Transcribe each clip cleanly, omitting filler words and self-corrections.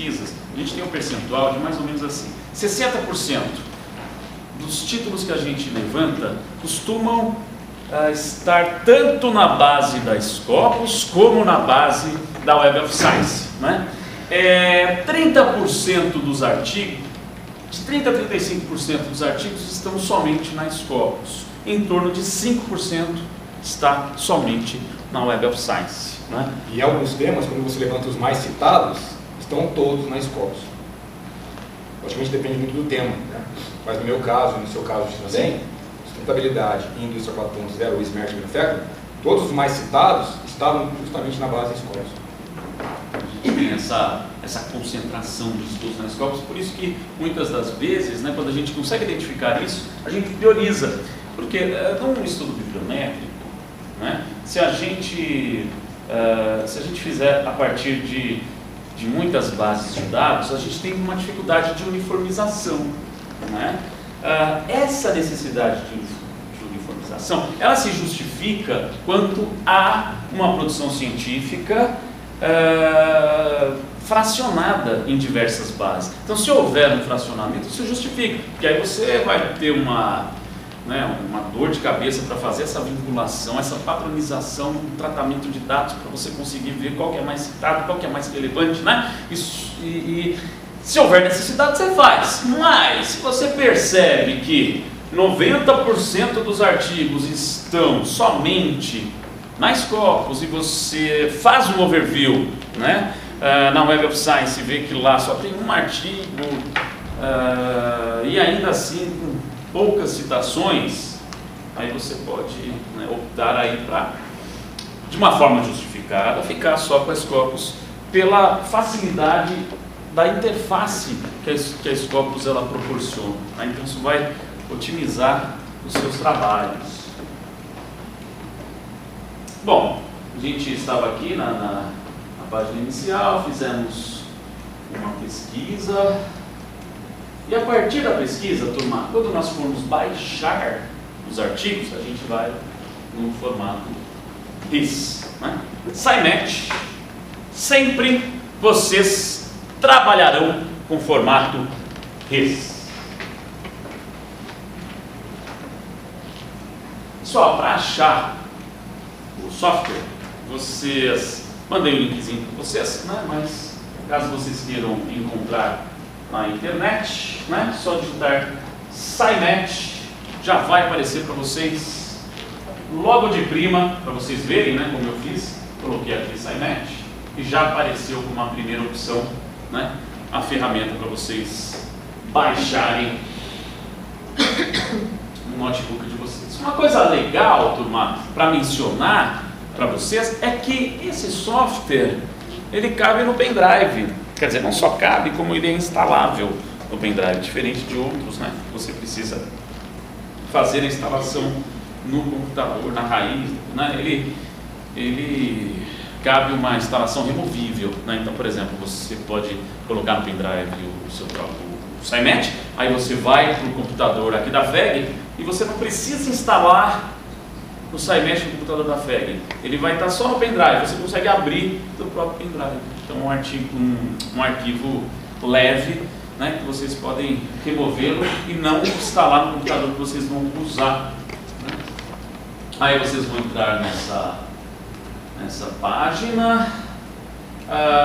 pesquisas, a gente tem um percentual de mais ou menos assim, 60% dos títulos que a gente levanta costumam estar tanto na base da Scopus como na base da Web of Science, né? 30% dos artigos, de 30% a 35% dos artigos estão somente na Scopus, em torno de 5% está somente na Web of Science, né? E alguns temas, quando você levanta os mais citados, estão todos na Scopus. Logicamente depende muito do tema, né? Mas no meu caso, no seu caso também, sustentabilidade e indústria 4.0 ou Smart Manufacturing, todos os mais citados estavam justamente na base da Scopus. A gente tem essa concentração de estudos na Scopus, por isso que muitas das vezes, né, quando a gente consegue identificar isso, a gente prioriza, porque num estudo bibliométrico, né, se a gente fizer a partir de muitas bases de dados, a gente tem uma dificuldade de uniformização, né? Essa necessidade de uniformização, ela se justifica quando há uma produção científica fracionada em diversas bases. Então, se houver um fracionamento, isso justifica, porque aí você vai ter uma dor de cabeça para fazer essa vinculação, essa padronização, um tratamento de dados para você conseguir ver qual que é mais citado, qual que é mais relevante, né? E se houver necessidade, você faz. Mas, se você percebe que 90% dos artigos estão somente na Scopus e você faz um overview, né, na Web of Science e vê que lá só tem um artigo e ainda assim com poucas citações, aí você pode, né, optar aí para, de uma forma justificada, ficar só com a Scopus pela facilidade da interface que a Scopus ela proporciona, né? Então isso vai otimizar os seus trabalhos. Bom, a gente estava aqui na página inicial, fizemos uma pesquisa, e a partir da pesquisa, turma, quando nós formos baixar os artigos, a gente vai no formato RIS, né? SciMatch, sempre vocês trabalharão com formato RIS. Só para achar o software, vocês mandei o linkzinho para vocês, né? Mas caso vocês queiram encontrar na internet, né? Só digitar SciMatch, já vai aparecer para vocês logo de prima, para vocês verem, né? Como eu fiz, coloquei aqui SciMatch e já apareceu como a primeira opção, né, a ferramenta para vocês baixarem no notebook de vocês. Uma coisa legal, turma, para mencionar para vocês é que esse software ele cabe no pendrive. Quer dizer, não só cabe, como ele é instalável no pendrive, diferente de outros, né? Você precisa fazer a instalação no computador, na raiz, né? Ele cabe uma instalação removível, né? Então, por exemplo, você pode colocar no pendrive o seu próprio SciMatch, aí você vai para o computador aqui da FEG e você não precisa instalar o SciMatch no computador da FEG. Ele vai estar só no pendrive, você consegue abrir do próprio pendrive. Então, um arquivo leve, né, que vocês podem removê-lo e não instalar no computador que vocês vão usar, né? Aí vocês vão entrar nessa página,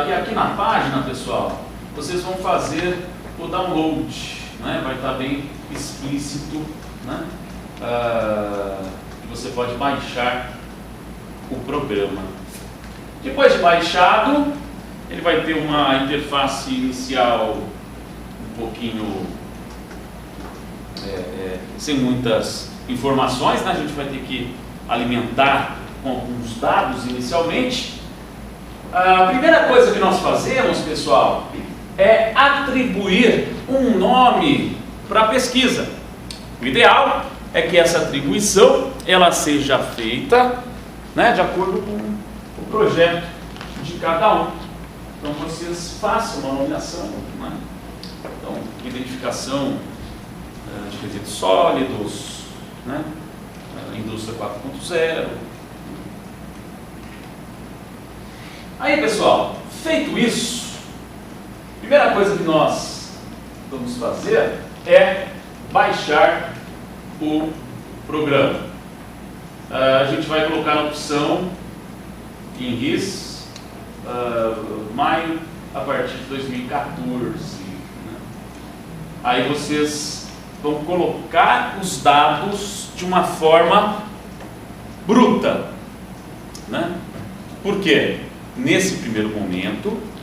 e aqui na página, pessoal, vocês vão fazer o download, né? Vai estar bem explícito, né? Que você pode baixar o programa. Depois de baixado, ele vai ter uma interface inicial um pouquinho sem muitas informações, né? A gente vai ter que alimentar com alguns dados inicialmente. A primeira coisa que nós fazemos, pessoal, é atribuir um nome para a pesquisa. O ideal é que essa atribuição ela seja feita, né, de acordo com o projeto de cada um. Então vocês façam uma nomeação, né? Então, identificação de resíduos sólidos, né? Indústria 4.0. Aí, pessoal, feito isso, Primeira coisa que nós vamos fazer é baixar o programa. A gente vai colocar na opção em RIS, maio a partir de 2014. Né? Aí vocês vão colocar os dados de uma forma bruta. Né? Por quê? Nesse primeiro momento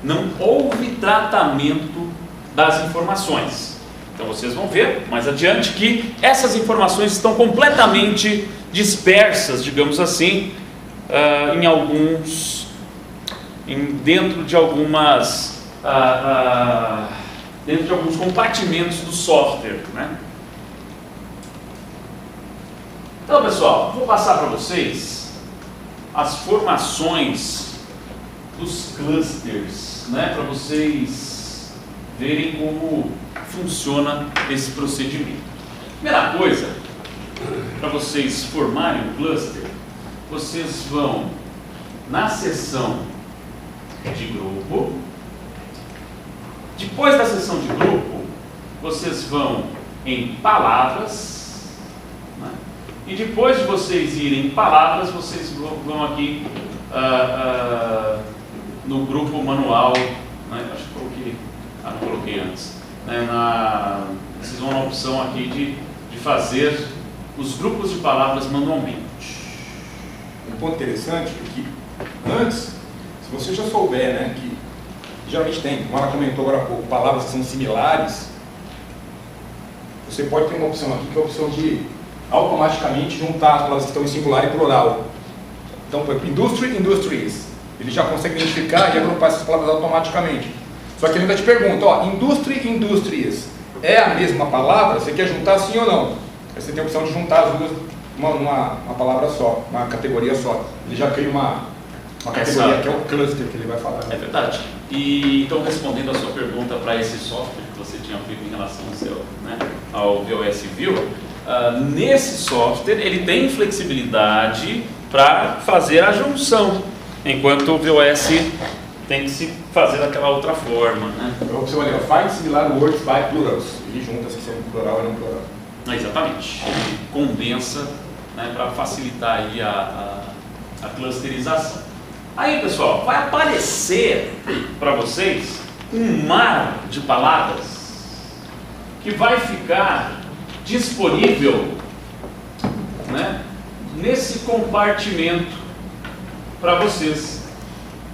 não houve tratamento das informações. Então vocês vão ver mais adiante que essas informações estão completamente dispersas, digamos assim, dentro de alguns compartimentos do software, né? Então, pessoal, vou passar para vocês as formações dos clusters, né, para vocês verem como funciona esse procedimento. Primeira coisa, para vocês formarem um cluster, vocês vão na seção de grupo. Depois da seção de grupo, vocês vão em palavras, né? E depois de vocês irem em palavras, vocês vão aqui no grupo manual, né? Acho que coloquei, não coloquei antes, né? Vocês vão na opção aqui de fazer os grupos de palavras manualmente. Um ponto interessante é que antes, se você já souber, né, que geralmente tem, como ela comentou agora há pouco, palavras que são similares, você pode ter uma opção aqui que é a opção de automaticamente juntar as palavras que estão em singular e plural. Então, por exemplo, industry, industries. Ele já consegue identificar e agrupar essas palavras automaticamente. Só que ele ainda te pergunta, ó, industry, industries, é a mesma palavra? Você quer juntar sim ou não? Aí você tem a opção de juntar as duas uma palavra só, uma categoria só. Ele já cria uma categoria que é o cluster que ele vai falar. É verdade. E então, respondendo a sua pergunta para esse software que você tinha feito em relação ao seu, né, ao VOS View, nesse software ele tem flexibilidade para fazer a junção, enquanto o VOS tem que se fazer daquela outra forma, né? A opção ali, find similar words by plurals. Ele junta se é plural e não plural. Exatamente. Ele condensa, né, para facilitar aí a clusterização. Aí, pessoal, vai aparecer para vocês um mar de palavras que vai ficar disponível, né, nesse compartimento para vocês.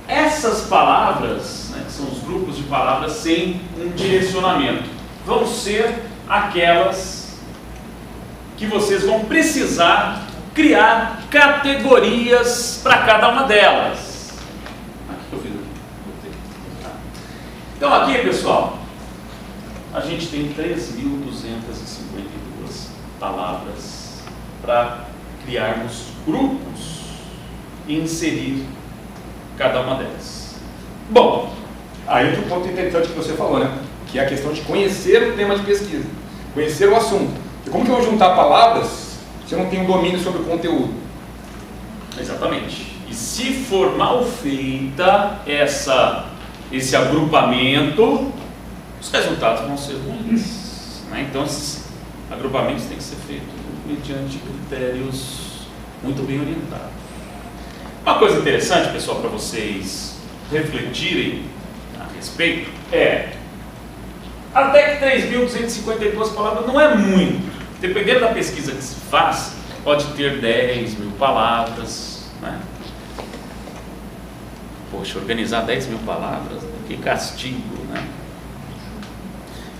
Essas palavras, né, que são os grupos de palavras sem um direcionamento, vão ser aquelas que vocês vão precisar criar categorias para cada uma delas. Aqui que eu fiz. Então aqui, pessoal, a gente tem 3.252 palavras para criarmos grupos e inserir cada uma delas. Bom, aí outro ponto interessante que você falou, né? Que é a questão de conhecer o tema de pesquisa, conhecer o assunto. E como que eu vou juntar palavras se eu não tenho domínio sobre o conteúdo? Exatamente. E se for mal feita esse agrupamento, os resultados vão ser ruins, né? Então esses agrupamentos têm que ser feitos mediante critérios muito bem orientados. Uma coisa interessante, pessoal, para vocês refletirem a respeito é até que 3.252 palavras não é muito. Dependendo da pesquisa que se faz, pode ter 10.000 palavras, né? Poxa, organizar 10.000 palavras, que castigo, né?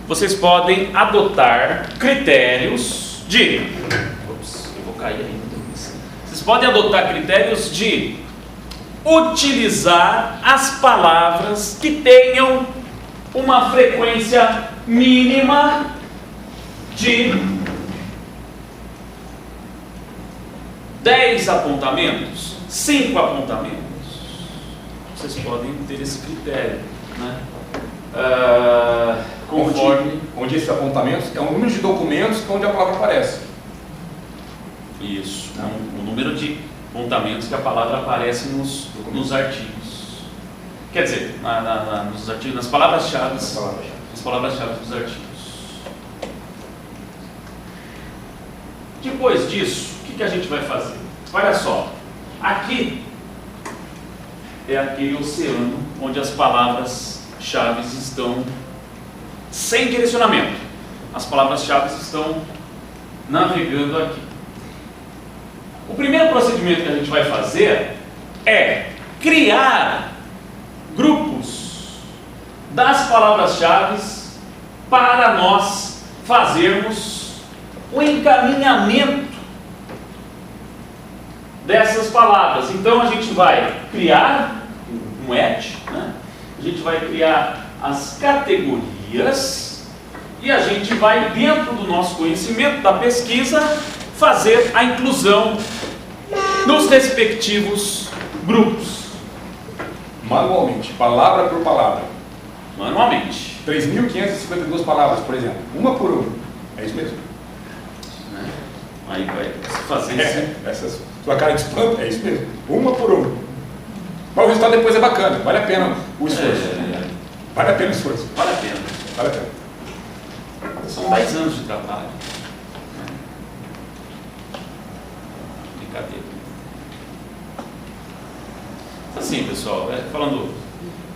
Vocês podem adotar critérios de... Ops, eu vou cair ainda. Vocês podem adotar critérios de utilizar as palavras que tenham uma frequência mínima de 10 apontamentos, 5 apontamentos. Vocês podem ter esse critério, né? Conforme... Onde esses apontamentos é o número de documentos onde a palavra aparece. Isso, o número de apontamentos que a palavra aparece nos artigos. quer dizer, nos artigos, nas palavras-chave dos artigos. Depois disso, o que a gente vai fazer? Olha só, aqui é aquele oceano onde as palavras-chave estão sem direcionamento. As palavras-chave estão navegando aqui. O primeiro procedimento que a gente vai fazer é criar grupos das palavras-chave para nós fazermos o encaminhamento dessas palavras. Então a gente vai criar um et, né? A gente vai criar as categorias e a gente vai, dentro do nosso conhecimento da pesquisa, fazer a inclusão nos respectivos grupos. Manualmente, palavra por palavra. Manualmente. 3.552 palavras, por exemplo. Uma por uma. É isso mesmo? Aí vai fazer essa sua cara de espanto, é isso mesmo. Uma por uma. Mas o resultado depois é bacana. Vale a pena o esforço. Vale a pena o esforço. Vale a pena. Vale a pena. São 10 anos de trabalho. Brincadeira. Assim, pessoal, falando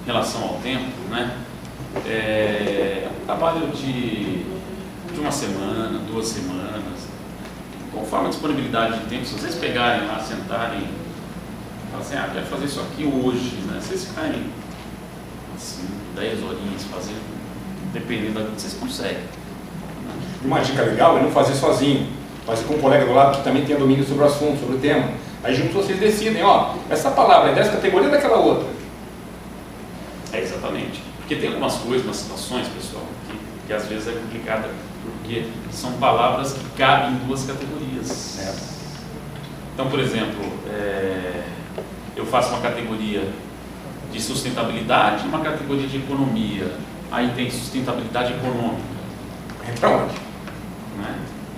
em relação ao tempo, né? É um trabalho de uma semana, 2 semanas, conforme a disponibilidade de tempo. Se vocês pegarem lá, sentarem, falarem assim, quero fazer isso aqui hoje, né? Vocês ficarem assim, 10 horinhas fazendo, dependendo da que vocês conseguem. Uma dica legal é não fazer sozinho, fazer com um colega do lado que também tenha domínio sobre o assunto, sobre o tema. Aí juntos vocês decidem, essa palavra é dessa categoria ou daquela outra? Exatamente. Porque tem algumas coisas, umas situações, pessoal, que às vezes é complicada, porque são palavras que cabem em 2 categorias. Então, por exemplo, eu faço uma categoria de sustentabilidade e uma categoria de economia. Aí tem sustentabilidade econômica. Entra onde? Né?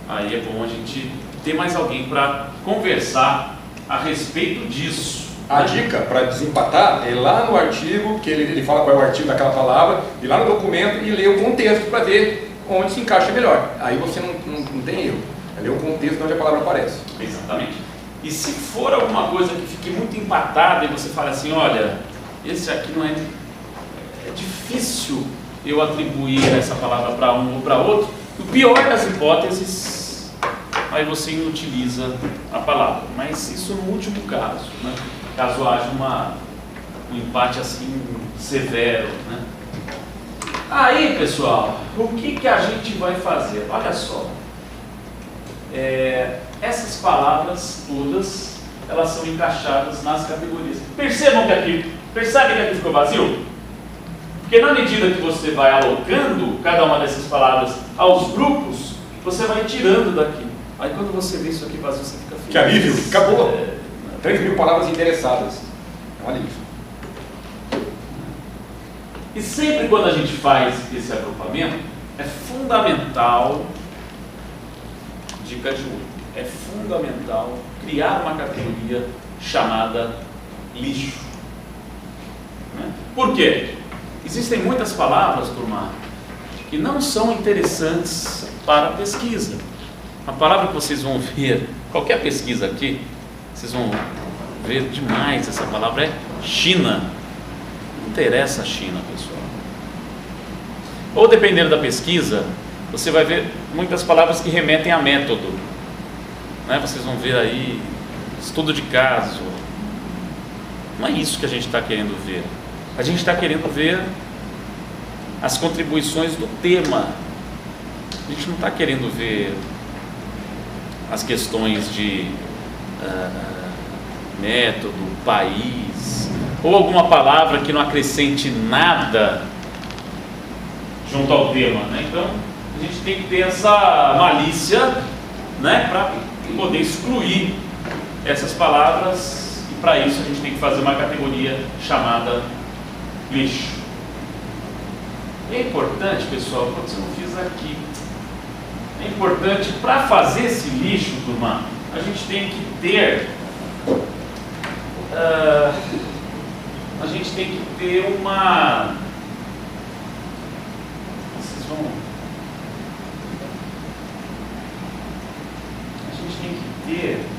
Aí é bom a gente ter mais alguém para conversar a respeito disso. A dica para desempatar é lá no artigo, que ele fala qual é o artigo daquela palavra, e lá no documento e ler o contexto para ver onde se encaixa melhor. Aí você não tem erro. É ler o contexto onde a palavra aparece. Exatamente. E se for alguma coisa que fique muito empatada e você fala assim, olha, esse aqui não é difícil eu atribuir essa palavra para um ou para outro, no pior das hipóteses, aí você inutiliza a palavra. Mas isso no último caso, né? Caso haja um empate assim severo, né? Aí, pessoal, o que a gente vai fazer? Olha só, essas palavras todas, elas são encaixadas nas categorias. Percebem que aqui ficou vazio? Porque na medida que você vai alocando cada uma dessas palavras aos grupos, você vai tirando daqui. Aí quando você vê isso aqui vazio, você fica feliz. Que alívio! Acabou! 3.000 palavras interessadas. É um alívio. E sempre quando a gente faz esse agrupamento, é fundamental, dica de ouro, é fundamental criar uma categoria chamada lixo. Né? Por quê? Existem muitas palavras, turma, que não são interessantes para a pesquisa. A palavra que vocês vão ver, qualquer pesquisa aqui, vocês vão ver demais essa palavra, é China. Não interessa a China, pessoal. Ou dependendo da pesquisa, você vai ver muitas palavras que remetem a método. Né? Vocês vão ver aí estudo de caso. Não é isso que a gente está querendo ver. A gente está querendo ver as contribuições do tema. A gente não está querendo ver as questões de método, país, ou alguma palavra que não acrescente nada junto ao tema, né? Então, a gente tem que ter essa malícia, né, para poder excluir essas palavras, e para isso a gente tem que fazer uma categoria chamada lixo. É importante, pessoal, quando você não fiz aqui, é importante para fazer esse lixo, turma, a gente tem que ter a gente tem que ter uma... Vocês vão... A gente tem que ter